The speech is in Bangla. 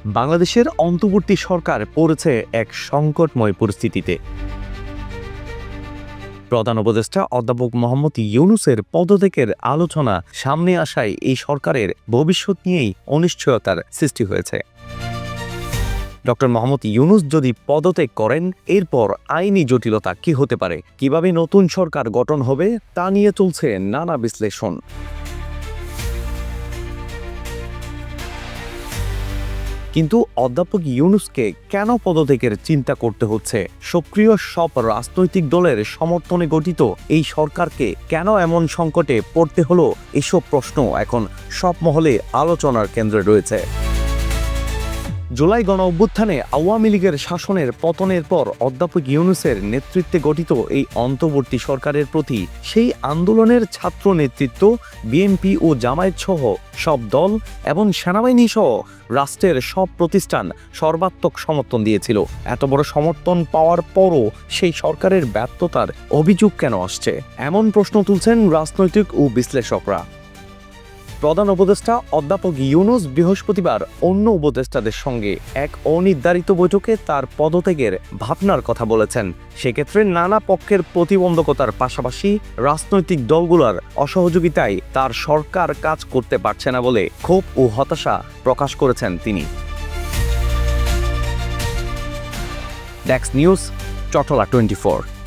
বাংলাদেশের অন্তর্বর্তী সরকার পড়েছে এক সংকটময় পরিস্থিতিতে। প্রধান উপদেষ্টা অধ্যাপক মোহাম্মদ ইউনূসের পদত্যাগের আলোচনা সামনে আসায় এই সরকারের ভবিষ্যৎ নিয়েই অনিশ্চয়তার সৃষ্টি হয়েছে। ডক্টর মোহাম্মদ ইউনূস যদি পদত্যাগ করেন, এরপর আইনি জটিলতা কি হতে পারে, কিভাবে নতুন সরকার গঠন হবে, তা নিয়ে চলছে নানা বিশ্লেষণ। কিন্তু অধ্যাপক ইউনূসকে কেন পদত্যাগের চিন্তা করতে হচ্ছে? সক্রিয় সব রাজনৈতিক দলের সমর্থনে গঠিত এই সরকারকে কেন এমন সংকটে পড়তে হলো? এসব প্রশ্ন এখন সব মহলে আলোচনার কেন্দ্রে রয়েছে। জুলাই গণঅভ্যুত্থানে আওয়ামী লীগের শাসনের পতনের পর অধ্যাপক ইউনূসের নেতৃত্বে গঠিত এই অন্তর্বর্তী সরকারের প্রতি সেই আন্দোলনের ছাত্র নেতৃত্ব, বিএনপি ও জামায়াত সহ সব দল এবং সেনাবাহিনী সহ রাষ্ট্রের সব প্রতিষ্ঠান সর্বাত্মক সমর্থন দিয়েছিল। এত বড় সমর্থন পাওয়ার পরও সেই সরকারের ব্যর্থতার অভিযোগ কেন আসছে? এমন প্রশ্ন তুলছেন রাজনৈতিক ও বিশ্লেষকরা। প্রধান উপদেষ্টা অধ্যাপক ইউনূস বৃহস্পতিবার অন্য উপদেষ্টাদের সঙ্গে এক অনির্ধারিত বৈঠকে তার পদত্যাগের ভাবনার কথা বলেছেন। সেক্ষেত্রে নানা পক্ষের প্রতিবন্ধকতার পাশাপাশি রাজনৈতিক দলগুলোর অসহযোগিতায় তার সরকার কাজ করতে পারছে না বলে ক্ষোভ ও হতাশা প্রকাশ করেছেন তিনি। Desk news, Chattala 24।